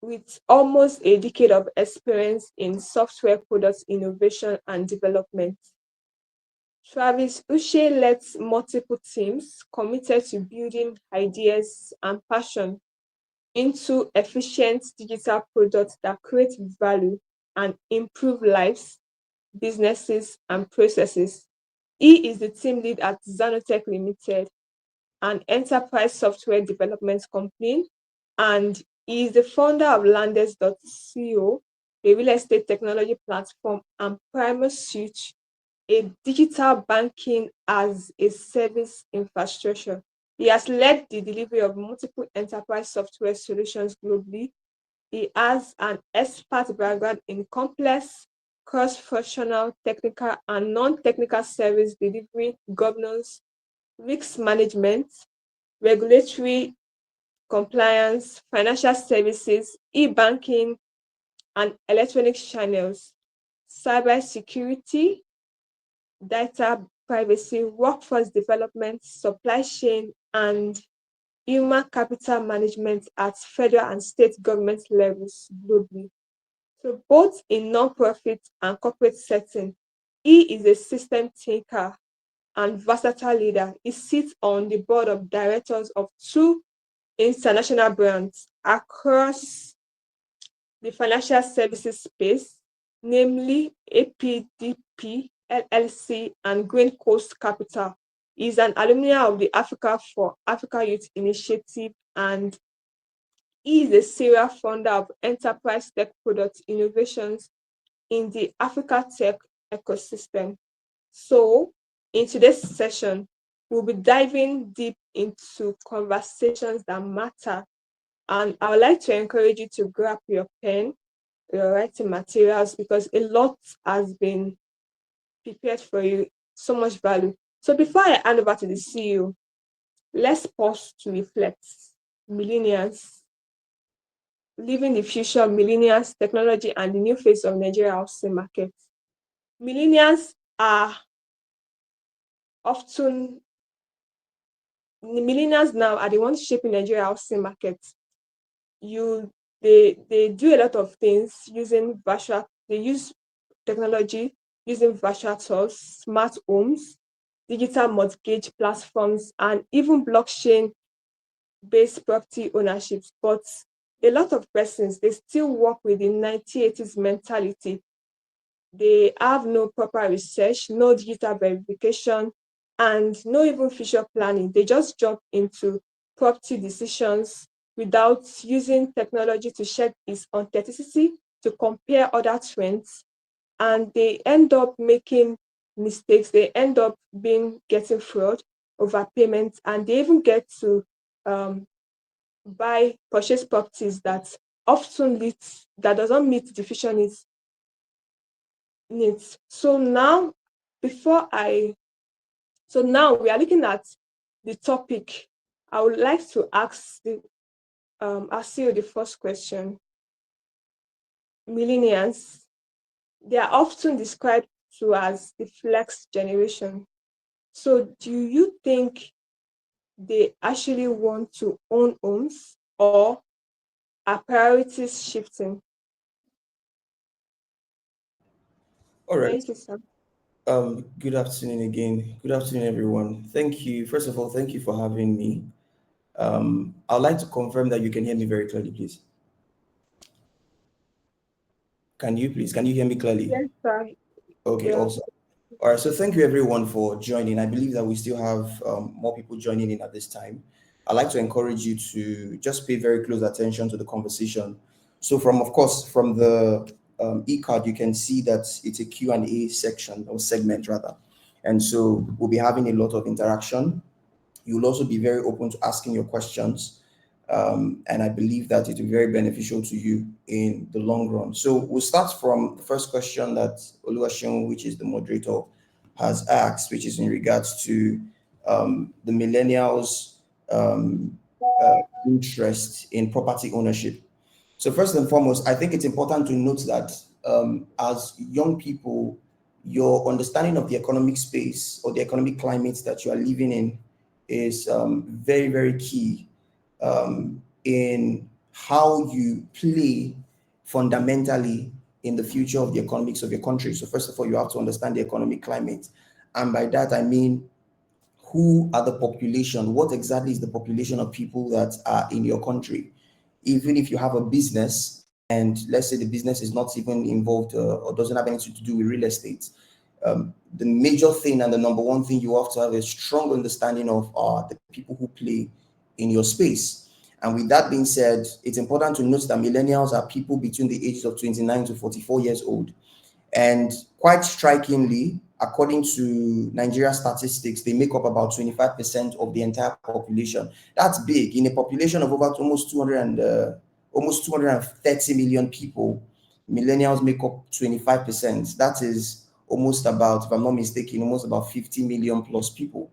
with almost a decade of experience in software product innovation and development. Travis Uche led multiple teams committed to building ideas and passion into efficient digital products that create value and improve lives, businesses, and processes. He is the team lead at Zanotech Limited, an enterprise software development company, and he is the founder of Landest.co, a real estate technology platform, and Suite, a digital banking as a service infrastructure. He has led the delivery of multiple enterprise software solutions globally. He has an expert background in complex, cross-functional, technical, and non-technical service delivery, governance, risk management, regulatory compliance, financial services, e-banking, and electronic channels, cybersecurity, data privacy, workforce development, supply chain, and human capital management at federal and state government levels globally. So both in nonprofit and corporate setting, he is a system thinker and versatile leader. He sits on the board of directors of two international brands across the financial services space, namely APDP, LLC, and Green Coast Capital. He is an alumni of the Africa for Africa Youth Initiative, and he is a serial founder of enterprise tech product innovations in the Africa tech ecosystem. So, in today's session, we'll be diving deep into conversations that matter. And I would like to encourage you to grab your pen, your writing materials, because a lot has been prepared for you, so much value. So before I hand over to the CEO, let's pause to reflect. Millennials, living the future of millennials, technology, and the new face of Nigeria housing market. Millennials are often millennials now are the ones shaping Nigeria housing market. You they do a lot of things using virtual, they use technology using virtual tools, smart homes, digital mortgage platforms, and even blockchain based property ownerships. But a lot of persons they still work with the 1980s mentality. They have no proper research, no digital verification, and no even future planning. They just jump into property decisions without using technology to check its authenticity, to compare other trends, and they end up making mistakes. They end up getting fraud, overpayment, and they even get to um, purchase properties that often leads that doesn't meet the future needs. Before I so now we are looking at the topic. I would like to ask you the first question. Millennials, they are often described to as the flex generation. So do you think they actually want to own homes, or are priorities shifting? All right. Thank you, sir. Good afternoon again. Good afternoon, everyone. Thank you. First of all, thank you for having me. I'd like to confirm that you can hear me very clearly, please. Can you please? Can you hear me clearly? Yes, sir. Okay, Yeah. awesome. All right, so thank you everyone for joining. I believe that we still have more people joining in at this time. I'd like to encourage you to just pay very close attention to the conversation. So of course, from the e-card, you can see that it's a Q&A section or segment rather. And so we'll be having a lot of interaction. You'll also be very open to asking your questions. And I believe that it will be very beneficial to you in the long run. So we'll start from the first question that Oluwaseun, which is the moderator, has asked, which is in regards to the millennials' interest in property ownership. So first and foremost, I think it's important to note that as young people, your understanding of the economic space or the economic climate that you are living in is very, very key in how you play fundamentally in the future of the economics of your country. So first of all, you have to understand the economic climate. And by that, I mean, who are the population? What exactly is the population of people that are in your country? Even if you have a business, and let's say the business is not even involved or doesn't have anything to do with real estate, the major thing and the number one thing you have to have a strong understanding of are the people who play in your space. And with that being said, it's important to note that millennials are people between the ages of 29 to 44 years old. And quite strikingly, according to Nigeria statistics, they make up about 25% of the entire population. That's big. In a population of over almost 230 million people, millennials make up 25%. That is almost about, if I'm not mistaken, almost about 50 million plus people.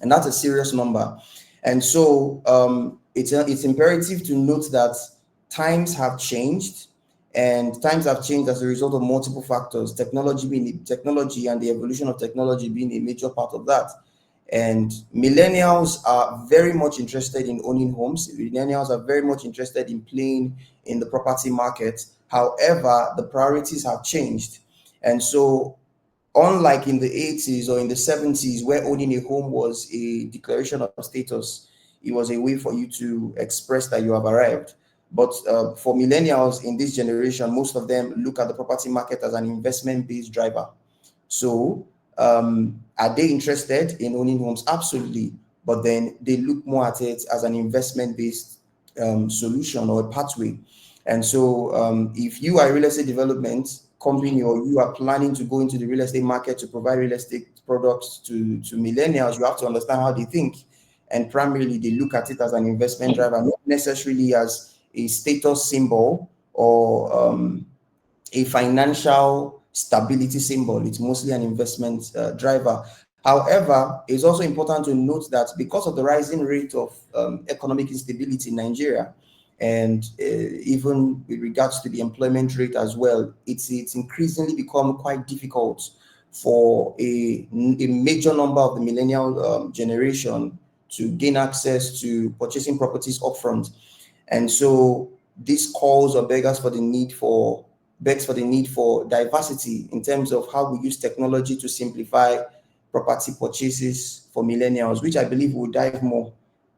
And that's a serious number. And so it's imperative to note that times have changed, and times have changed as a result of multiple factors. Technology and the evolution of technology being a major part of that. And millennials are very much interested in owning homes. Millennials are very much interested in playing in the property market. However, the priorities have changed. And so unlike in the 80s or in the 70s, where owning a home was a declaration of status, it was a way for you to express that you have arrived. But for millennials in this generation, most of them look at the property market as an investment based driver. So, are they interested in owning homes? Absolutely. But then they look more at it as an investment based solution or a pathway. And so, if you are a real estate development company or you are planning to go into the real estate market to provide real estate products to millennials, you have to understand how they think. And primarily, they look at it as an investment driver, not necessarily as a status symbol or a financial stability symbol. It's mostly an investment driver. However, it's also important to note that because of the rising rate of economic instability in Nigeria, and even with regards to the employment rate as well, it's increasingly become quite difficult for a major number of the millennial generation to gain access to purchasing properties upfront. And so this calls or begs for the need for diversity in terms of how we use technology to simplify property purchases for millennials, which I believe we'll dive more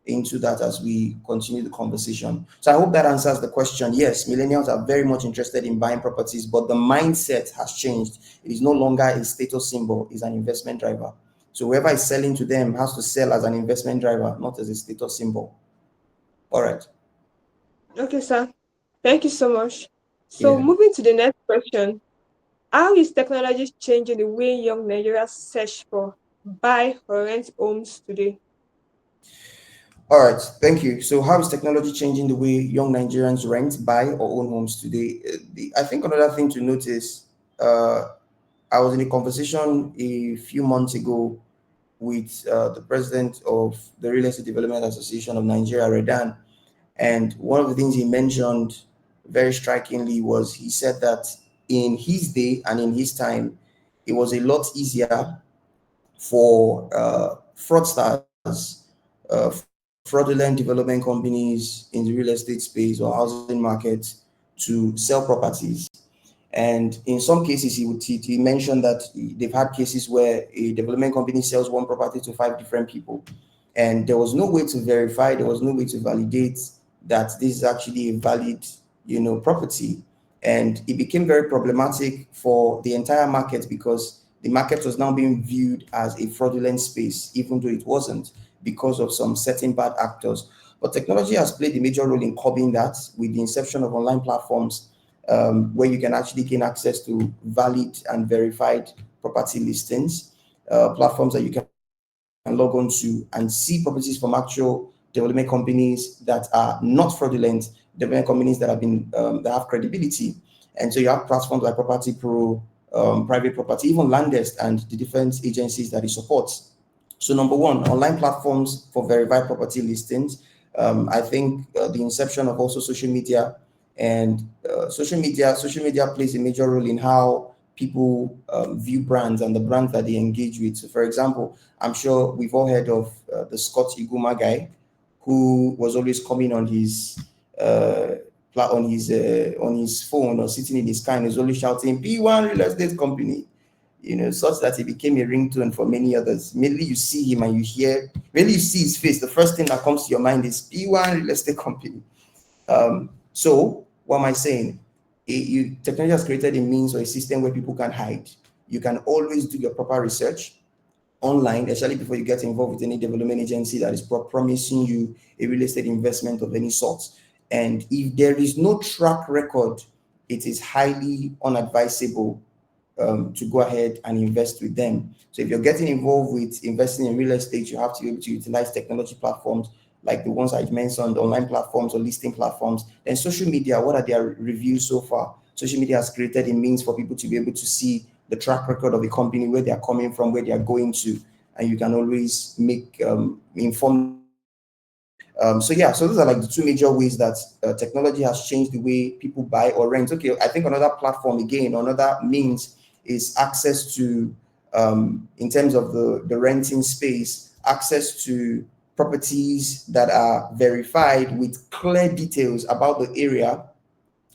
into that as we continue the conversation. So I hope that answers the question. Yes, millennials are very much interested in buying properties, but the mindset has changed. It is no longer a status symbol, it's an investment driver. So whoever is selling to them has to sell as an investment driver, not as a status symbol. All right. Okay, sir. Thank you so much. So, Yeah. moving to the next question. How is technology changing the way young Nigerians search for, buy, or rent homes today? All right, thank you. So, how is technology changing the way young Nigerians rent, buy, or own homes today? I think another thing to notice, uh, I was in a conversation a few months ago with the president of the Real Estate Development Association of Nigeria, Redan, and one of the things he mentioned very strikingly was he said that in his day and in his time, it was a lot easier for fraudsters, fraudulent development companies in the real estate space or housing market to sell properties. And in some cases, he mentioned that they've had cases where a development company sells one property to five different people, and there was no way to verify, there was no way to validate that this is actually a valid, property. And it became very problematic for the entire market because the market was now being viewed as a fraudulent space, even though it wasn't, because of some certain bad actors. But technology has played a major role in curbing that with the inception of online platforms where you can actually gain access to valid and verified property listings, platforms that you can log on to and see properties from actual development companies that are not fraudulent, development companies that that have credibility. And so you have platforms like Property Pro, Private Property, even Landest, and the different agencies that it supports. So number one, online platforms for verified property listings. I think the inception of also social media and social media plays a major role in how people view brands and the brands that they engage with. So for example, I'm sure we've all heard of the Scott Iguma guy who was always coming on his uh, on his phone or sitting in his car and is only shouting P1 real estate company, such that he became a ringtone for many others. Mainly you see him and you hear, mainly you see his face, the first thing that comes to your mind is P1 real estate company. So what am I saying? Technology has created a means or a system where people can hide. You can always do your proper research online, especially before you get involved with any development agency that is promising you a real estate investment of any sort. And if there is no track record, it is highly unadvisable to go ahead and invest with them. So if you're getting involved with investing in real estate, you have to be able to utilize technology platforms like the ones I mentioned, online platforms or listing platforms. Then social media, what are their reviews so far? Social media has created a means for people to be able to see the track record of a company, where they are coming from, where they are going to, and you can always make informed decisions. So yeah, so those are like the two major ways that technology has changed the way people buy or rent. Okay, I think another platform again, another means is access to, in terms of the renting space, access to properties that are verified with clear details about the area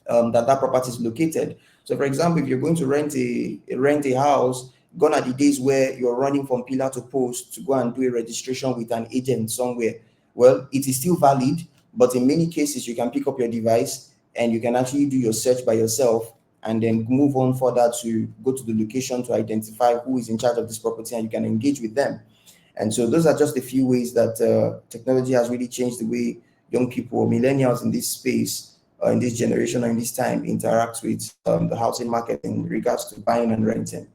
that property is located. So, for example, if you're going to rent a house, gone are the days where you're running from pillar to post to go and do a registration with an agent somewhere. Well, it is still valid, but in many cases, you can pick up your device and you can actually do your search by yourself and then move on further to go to the location to identify who is in charge of this property, and you can engage with them. And so those are just a few ways that technology has really changed the way young people or millennials in this space, in this generation or in this time, interact with the housing market in regards to buying and renting.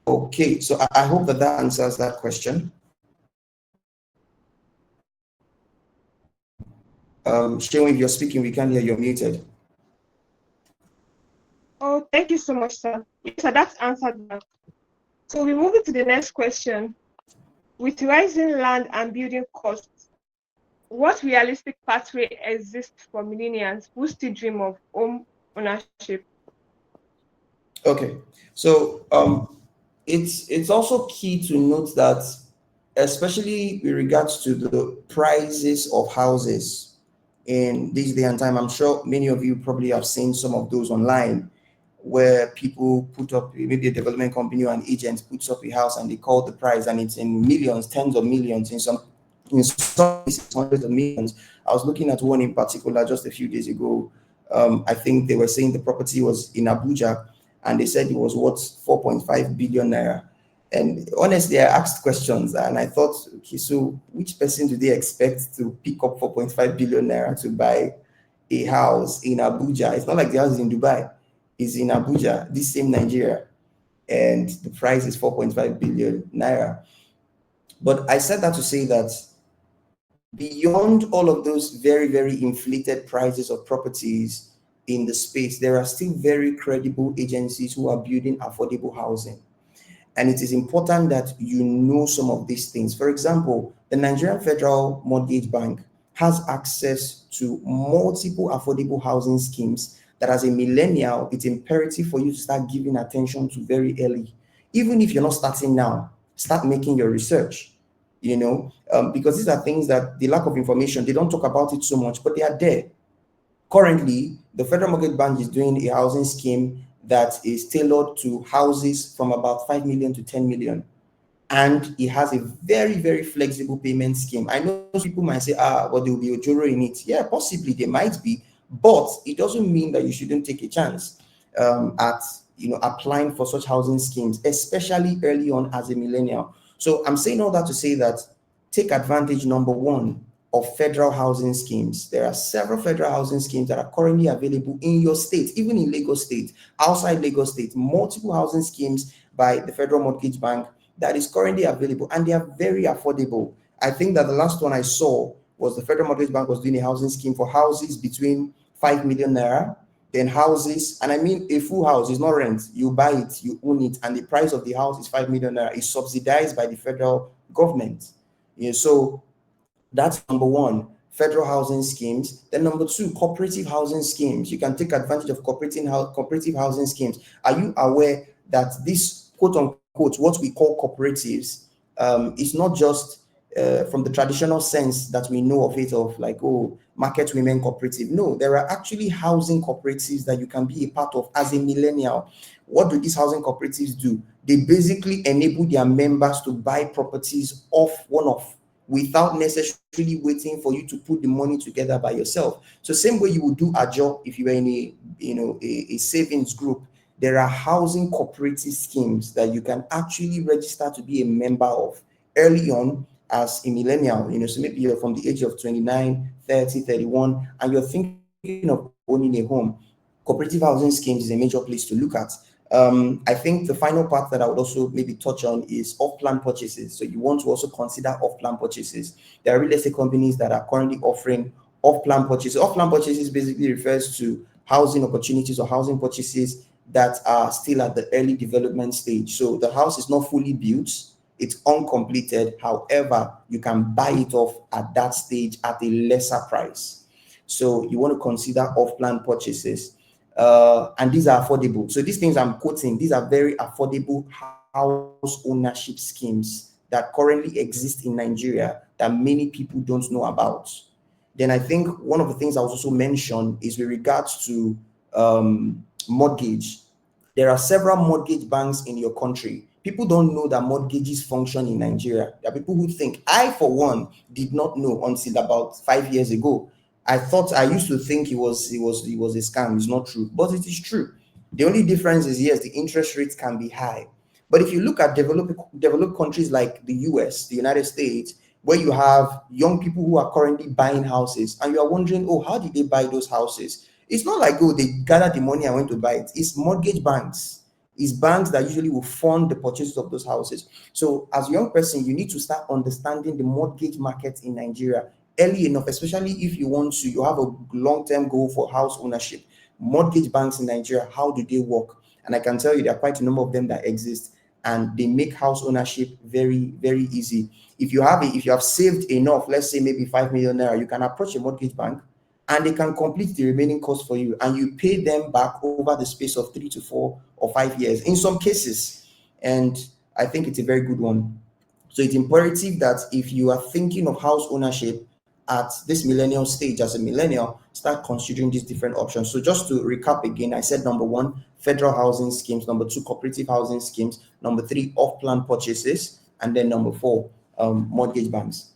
Okay, so I hope that that answers that question. Sheon, if you're speaking, we can't hear, you're muted. Oh, thank you so much, sir. Yes, sir, that's answered that. So we move to the next question. With rising land and building costs, what realistic pathway exists for millennials who still dream of home ownership? Okay, so it's also key to note that, especially with regards to the prices of houses in this day and time, I'm sure many of you probably have seen some of those online, where people put up, maybe a development company or an agent puts up a house and they call the price and it's in millions, tens of millions, in some cases hundreds of millions. I was looking at one in particular just a few days ago. I think they were saying the property was in Abuja, and they said it was worth 4.5 billion naira. And honestly, I asked questions and I thought, okay, so which person do they expect to pick up 4.5 billion naira to buy a house in Abuja? It's not like the house is in Dubai, it's in Abuja, this same Nigeria, and the price is 4.5 billion naira. But I said that to say that beyond all of those very, very inflated prices of properties in the space, there are still very credible agencies who are building affordable housing. And it is important that you know some of these things. For example, the Nigerian Federal Mortgage Bank has access to multiple affordable housing schemes that, as a millennial, it's imperative for you to start giving attention to very early. Even if you're not starting now, start making your research, because these are things that the lack of information, they don't talk about it so much, but they are there. Currently, the Federal Mortgage Bank is doing a housing scheme that is tailored to houses from about 5 million to 10 million. And it has a very, very flexible payment scheme. I know people might say, but there will be a juror in it. Yeah, possibly there might be, but it doesn't mean that you shouldn't take a chance at applying for such housing schemes, especially early on as a millennial. So I'm saying all that to say that take advantage, number one, of federal housing schemes. There are several federal housing schemes that are currently available in your state, even in Lagos State, outside Lagos State, multiple housing schemes by the Federal Mortgage Bank that is currently available, and they are very affordable. I think that the last one I saw was the Federal Mortgage Bank was doing a housing scheme for houses between 5 million naira, then houses, and I mean a full house is not rent, you buy it, you own it, and the price of the house is 5 million naira. It's subsidized by the federal government. So that's number one, federal housing schemes. Then number two, cooperative housing schemes. You can take advantage of cooperative housing schemes. Are you aware that this quote unquote what we call cooperatives is not just from the traditional sense that we know of it, of like, oh, market women cooperative. No, there are actually housing cooperatives that you can be a part of as a millennial. What do these housing cooperatives do? They basically enable their members to buy properties off one off without necessarily waiting for you to put the money together by yourself. So same way you would do a job if you were in a, a savings group, there are housing cooperative schemes that you can actually register to be a member of early on as a millennial. So maybe you're from the age of 29, 30, 31, and you're thinking of owning a home. Cooperative housing schemes is a major place to look at. I think the final part that I would also maybe touch on is off-plan purchases. So you want to also consider off-plan purchases. There are real estate companies that are currently offering off-plan purchases. Off-plan purchases basically refers to housing opportunities or housing purchases that are still at the early development stage. So the house is not fully built, it's uncompleted. However, you can buy it off at that stage at a lesser price. So you want to consider off-plan purchases. And these are affordable. So these things I'm quoting, these are very affordable house ownership schemes that currently exist in Nigeria that many people don't know about. Then I think one of the things I was also mention is with regards to mortgage. There are several mortgage banks in your country. People don't know that mortgages function in Nigeria. There are people who think, I for one did not know until about 5 years ago. I used to think it was a scam. It's not true, but it is true. The only difference is, yes, the interest rates can be high. But if you look at developed countries like the US, the United States, where you have young people who are currently buying houses, and you are wondering, oh, how did they buy those houses? It's not like, oh, they gathered the money and went to buy it. It's mortgage banks. It's banks that usually will fund the purchases of those houses. So as a young person, you need to start understanding the mortgage market in Nigeria early enough, especially if you have a long-term goal for house ownership. Mortgage banks in Nigeria, how do they work? And I can tell you there are quite a number of them that exist, and they make house ownership very, very easy. If you have saved enough, let's say maybe 5 million naira, you can approach a mortgage bank and they can complete the remaining cost for you, and you pay them back over the space of 3 to 4 or 5 years in some cases. And I think it's a very good one. So it's imperative that if you are thinking of house ownership at this millennial stage as a millennial, start considering these different options. So just to recap again, I said number one, federal housing schemes, number two, cooperative housing schemes, number three, off-plan purchases, and then number four, mortgage banks.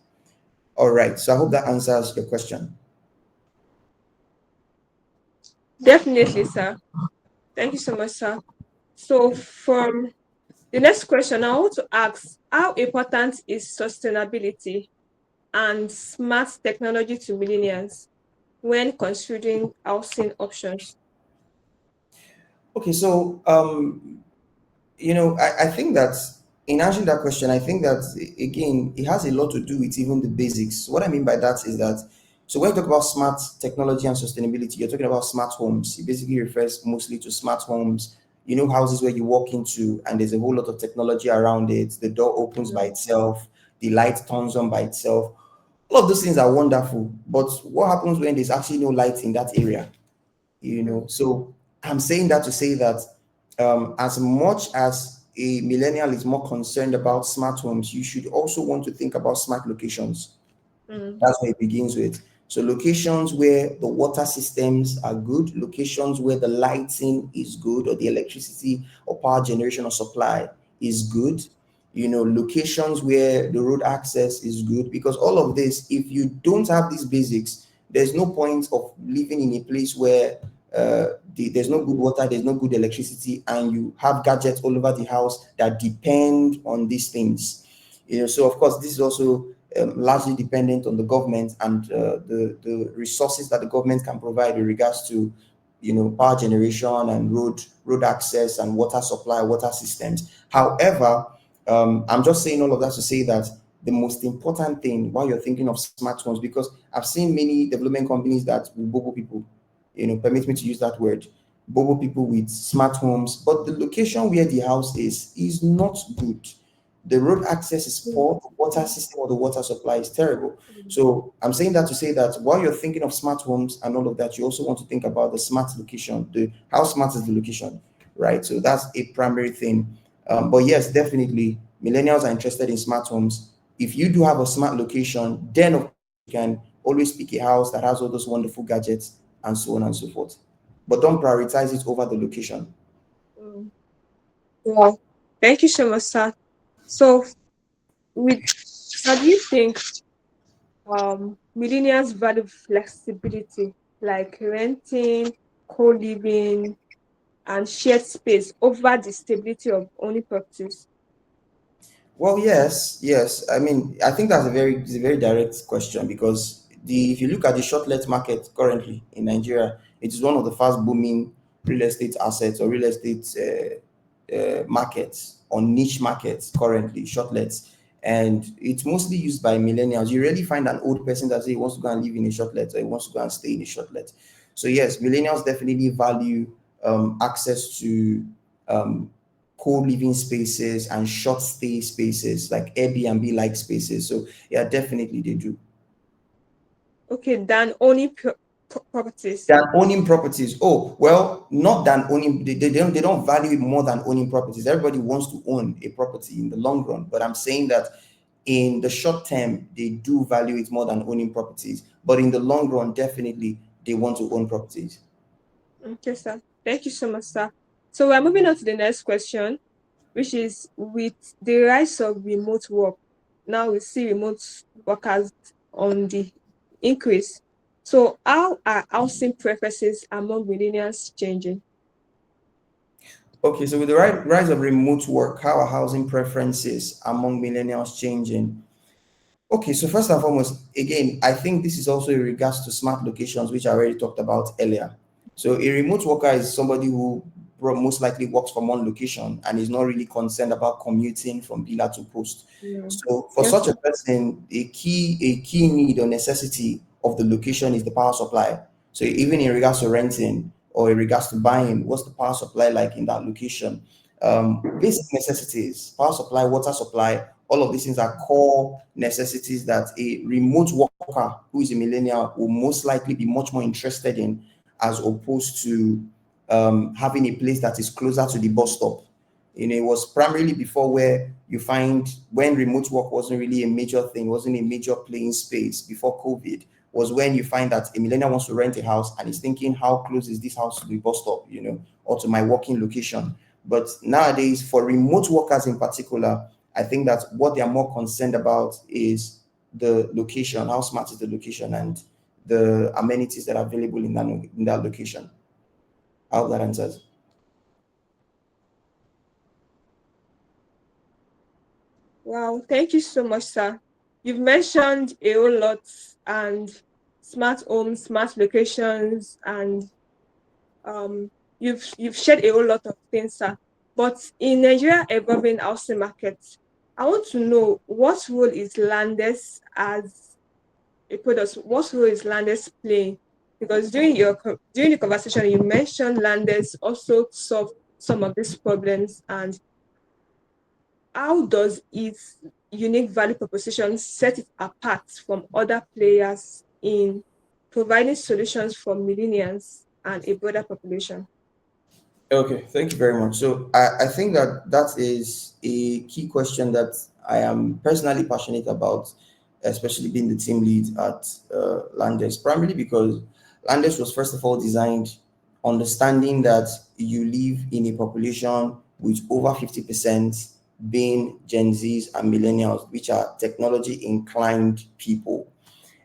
All right. So I hope that answers your question. Definitely, sir. Thank you so much, sir. So, from the next question, I want to ask, how important is sustainability and smart technology to millennials when considering housing options? Okay. So I think that in answering that question, I think that again, it has a lot to do with even the basics. What I mean by that is that, so when you talk about smart technology and sustainability, you're talking about smart homes. It basically refers mostly to smart homes. Houses where you walk into and there's a whole lot of technology around it. The door opens by itself, the light turns on by itself. All of those things are wonderful. But what happens when there's actually no light in that area? So I'm saying that to say that as much as a millennial is more concerned about smart homes, you should also want to think about smart locations. Mm, That's where it begins with. So locations where the water systems are good, locations where the lighting is good, or the electricity or power generation or supply is good, locations where the road access is good, because all of this, if you don't have these basics, there's no point of living in a place where there's no good water, there's no good electricity, and you have gadgets all over the house that depend on these things. So of course, this is also largely dependent on the government and the resources that the government can provide in regards to power generation and road access and water supply, water systems. However, I'm just saying all of that to say that the most important thing while you're thinking of smart homes, because I've seen many development companies that will bobo people, permit me to use that word, bobo people with smart homes, but the location where the house is not good. The road access is poor, the water system or the water supply is terrible. So I'm saying that to say that while you're thinking of smart homes and all of that, you also want to think about the smart location, the how smart is the location, right? So that's a primary thing. But yes, definitely, millennials are interested in smart homes. if you do have a smart location, then of course you can always pick a house that has all those wonderful gadgets and so on and so forth. But don't prioritize it over the location. Mm. Wow. Thank you so much, sir. So, with how do you think millennials value flexibility, like renting, co-living, and shared space over the stability of owning properties? Well, yes, yes. I mean, I think that's it's a very direct question because the if you look at the short let market currently in Nigeria, it is one of the fast booming real estate assets or real estate markets or niche markets currently, short lets, and it's mostly used by millennials. You rarely find an old person that say he wants to go and live in a short let or he wants to go and stay in a short let. So yes, millennials definitely value access to um, co-living spaces and short stay spaces like Airbnb like spaces. So yeah, definitely they do. Okay, than owning properties. Than owning properties. Oh, well, not than owning, they don't value it more than owning properties. Everybody wants to own a property in the long run, but I'm saying that in the short term, they do value it more than owning properties. But in the long run, definitely they want to own properties. Okay, sir. Thank you so much, sir. So we're moving on to the next question, which is with the rise of remote work. Now we see remote workers on the increase. So how are housing preferences among millennials changing? Okay, so with the rise of remote work, how are housing preferences among millennials changing? Okay, so first and foremost, again, I think this is also in regards to smart locations, which I already talked about earlier. So a remote worker is somebody who most likely works from one location and is not really concerned about commuting from pillar to post. Mm. So for Yes, such a sir. person, a key need or necessity of the location is the power supply. So even in regards to renting or in regards to buying, what's the power supply like in that location? Basic necessities, power supply, water supply, all of these things are core necessities that a remote worker who is a millennial will most likely be much more interested in as opposed to having a place that is closer to the bus stop. It was primarily before where you find when remote work wasn't really a major thing, wasn't a major playing space before COVID, was when you find that a millennial wants to rent a house and is thinking, how close is this house to the bus stop, or to my working location. But nowadays, for remote workers in particular, I think that what they are more concerned about is the location, how smart is the location, and the amenities that are available in that location. I hope that answers. Wow, thank you so much, sir. You've mentioned a whole lot and smart homes, smart locations, and um, you've shared a whole lot of things, sir. But in Nigeria evolving housing market, I want to know what role is Landest as a product? What role is Landest playing? Because during the conversation, you mentioned Landest also solve some of these problems, and how does its unique value proposition set it apart from other players in providing solutions for millennials and a broader population? Okay, thank you very much. So I think that that is a key question that I am personally passionate about, especially being the team lead at Landest, primarily because Landest was first of all designed understanding that you live in a population with over 50% being Gen Zs and millennials, which are technology inclined people.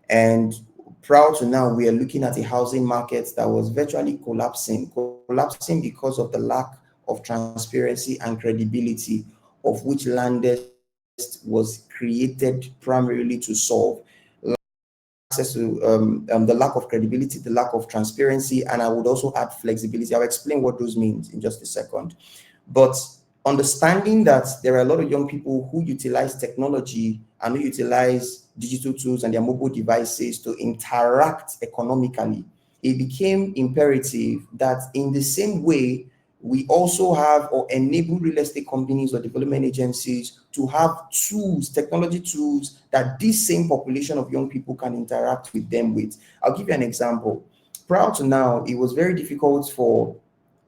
And proud to now, we are looking at a housing market that was virtually collapsing because of the lack of transparency and credibility of which Landest was created primarily to solve. Access to the lack of credibility, the lack of transparency, and I would also add flexibility. I'll explain what those means in just a second. But understanding that there are a lot of young people who utilize technology and who utilize digital tools and their mobile devices to interact economically, it became imperative that in the same way we also have or enable real estate companies or development agencies to have tools, technology tools that this same population of young people can interact with them with. I'll give you an example. Prior to now, it was very difficult for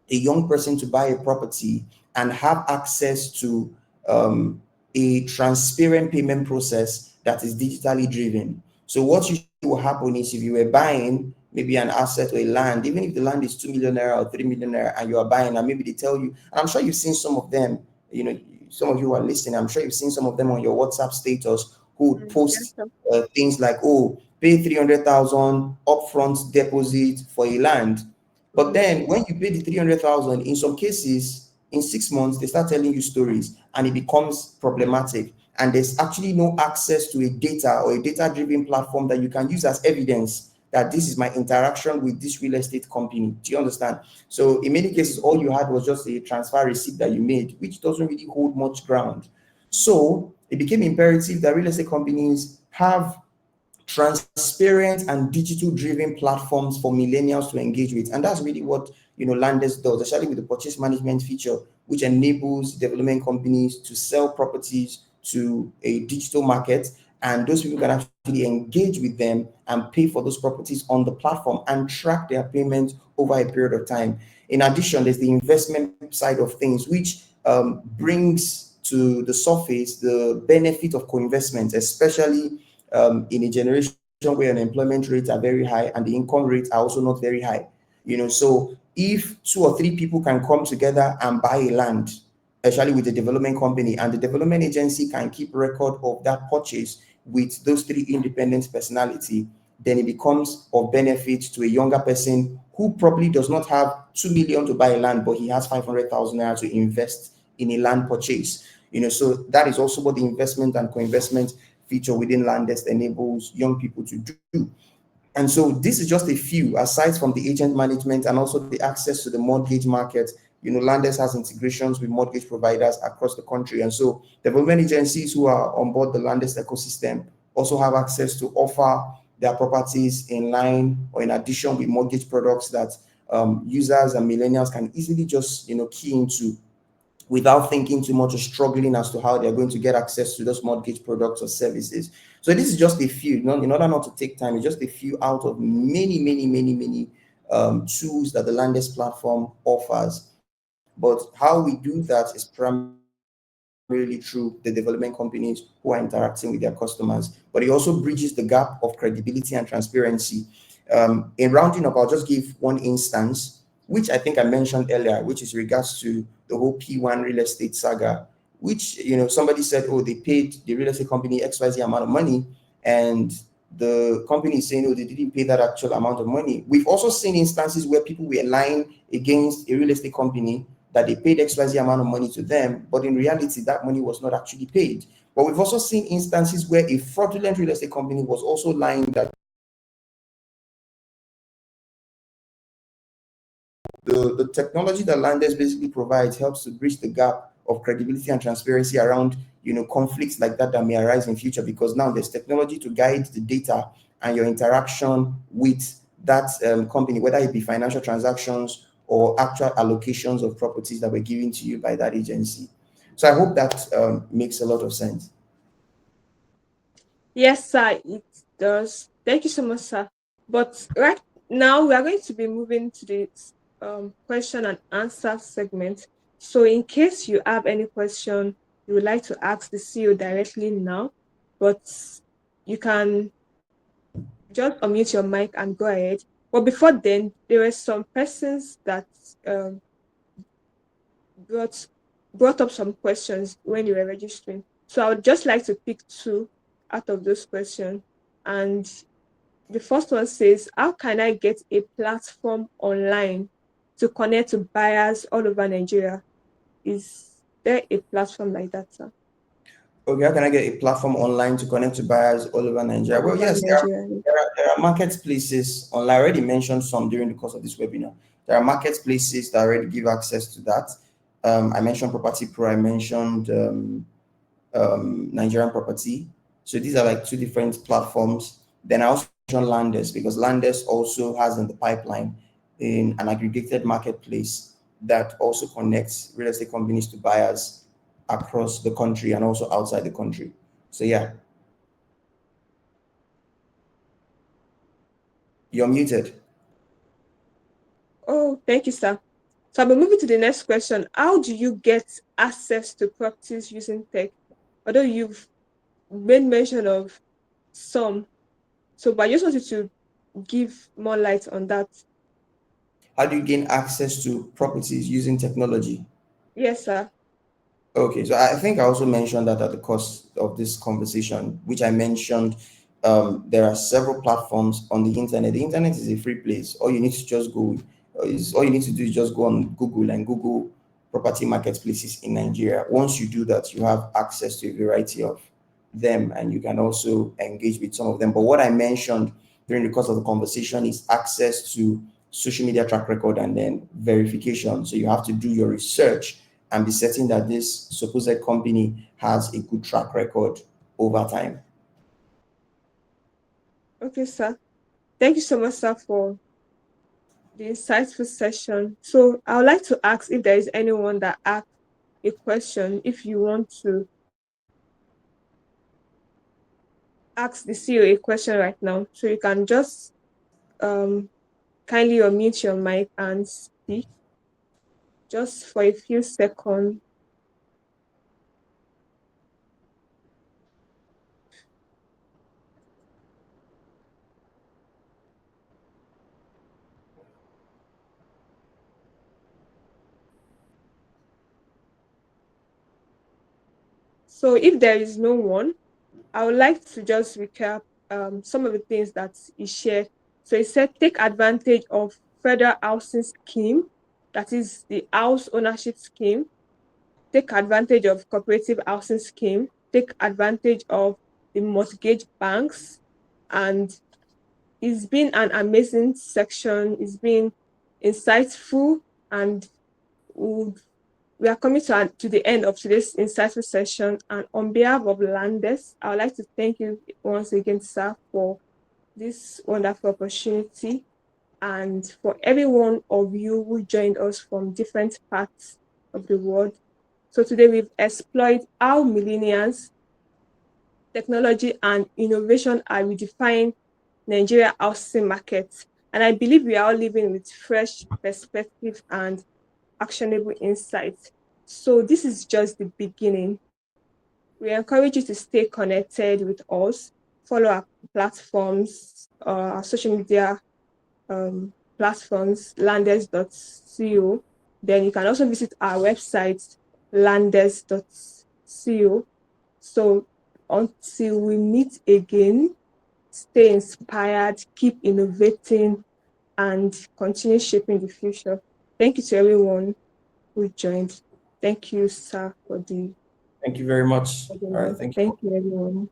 a young person to buy a property and have access to a transparent payment process that is digitally driven. So what usually will happen is if you were buying maybe an asset or a land, even if the land is 2 million naira or 3 million naira, and you are buying, and maybe they tell you, and I'm sure you've seen some of them, you know, some of you who are listening, I'm sure you've seen some of them on your WhatsApp status who would Yes, post sir. things like, oh, pay 300,000 upfront deposit for a land. But then Yes. when you pay the 300,000, in some cases, in 6 months, they start telling you stories and it becomes problematic. And there's actually no access to a data or a data driven platform that you can use as evidence that this is my interaction with this real estate company. Do you understand? So in many cases, all you had was just a transfer receipt that you made, which doesn't really hold much ground. So it became imperative that real estate companies have transparent and digital driven platforms for millennials to engage with. And that's really what Landest does, especially with the purchase management feature, which enables development companies to sell properties to a digital market, and those people can actually engage with them and pay for those properties on the platform and track their payments over a period of time. In addition, there's the investment side of things, which brings to the surface the benefit of co-investment, especially in a generation where unemployment rates are very high and the income rates are also not very high. So if two or three people can come together and buy a land, especially with the development company, and the development agency can keep record of that purchase with those three independent personality, then it becomes of benefit to a younger person who probably does not have 2 million to buy a land, but he has 500,000 naira to invest in a land purchase. So that is also what the investment and co-investment feature within Landest enables young people to do. And so this is just a few, aside from the agent management and also the access to the mortgage market. Landest has integrations with mortgage providers across the country. And so development agencies who are on board the Landest ecosystem also have access to offer their properties in line or in addition with mortgage products that users and millennials can easily just, key into without thinking too much or struggling as to how they're going to get access to those mortgage products or services. So this is just a few, in order not to take time, it's just a few out of many, many, many, many tools that the Landest platform offers. But how we do that is primarily through the development companies who are interacting with their customers. But it also bridges the gap of credibility and transparency. In rounding up, I'll just give one instance, which I think I mentioned earlier, which is regards to the whole P1 real estate saga, which, somebody said, oh, they paid the real estate company XYZ amount of money, and the company is saying, oh, they didn't pay that actual amount of money. We've also seen instances where people were lying against a real estate company that they paid XYZ amount of money to them, but in reality, that money was not actually paid. But we've also seen instances where a fraudulent real estate company was also lying that the technology that Landers basically provides helps to bridge the gap of credibility and transparency around conflicts like that may arise in future, because now there's technology to guide the data and your interaction with that company, whether it be financial transactions or actual allocations of properties that were given to you by that agency. So I hope that makes a lot of sense. Yes, sir, it does. Thank you so much, sir. But right now, we are going to be moving to the question and answer segment. So, in case you have any question you would like to ask the CEO directly now, but you can just unmute your mic and go ahead. But before then, there were some persons that um, brought brought up some questions when you were registering. So, I would just like to pick two out of those questions. And the first one says, how can I get a platform online to connect to buyers all over Nigeria? Is there a platform like that, sir? Okay, how can I get a platform online to connect to buyers all over Nigeria? All Well, over yes, there are, Nigeria. there are, there are marketplaces online. I already mentioned some during the course of this webinar. There are marketplaces that already give access to that. I mentioned Property Pro, I mentioned Nigerian Property. So these are like two different platforms. Then I also mentioned Landest, because Landest also has in the pipeline in an aggregated marketplace that also connects real estate companies to buyers across the country and also outside the country. So yeah, you're muted. Oh, thank you, sir. So I'll be moving to the next question. How do you get access to properties using tech? although you've made mention of some. So, but I just wanted to give more light on that. How do you gain access to properties using technology? Yes, sir. Okay, so I think I also mentioned that at the course of this conversation, which I mentioned, there are several platforms on the internet. The internet is a free place. All you need to just go is all you need to do is just go on Google and Google property marketplaces in Nigeria. Once you do that, you have access to a variety of them, and you can also engage with some of them. But what I mentioned during the course of the conversation is access to social media track record and then verification. So you have to do your research and be certain that this supposed company has a good track record over time. Okay, sir. Thank you so much, sir, for the insightful session. So I would like to ask if there is anyone that asked a question, if you want to ask the CEO a question right now. So you can just um, kindly unmute your mic and speak just for a few seconds. So if there is no one, I would like to just recap some of the things that he shared. So he said, take advantage of federal housing scheme, that is the house ownership scheme. Take advantage of cooperative housing scheme. Take advantage of the mortgage banks. And it's been an amazing section. It's been insightful, and we are coming to the end of today's insightful session. And on behalf of Landest, I would like to thank you once again, sir, for this wonderful opportunity, and for every one of you who joined us from different parts of the world. So today we've explored how millennials, technology, and innovation are redefining Nigeria housing market. And I believe we are all living with fresh perspective and actionable insights. So this is just the beginning. We encourage you to stay connected with us, follow our platforms, our social media platforms, landest.co. Then you can also visit our website, landest.co. So until we meet again, stay inspired, keep innovating, and continue shaping the future. Thank you to everyone who joined. Thank you, sir, for the Thank you very much. All right. webinar. Thank you. Thank you, everyone.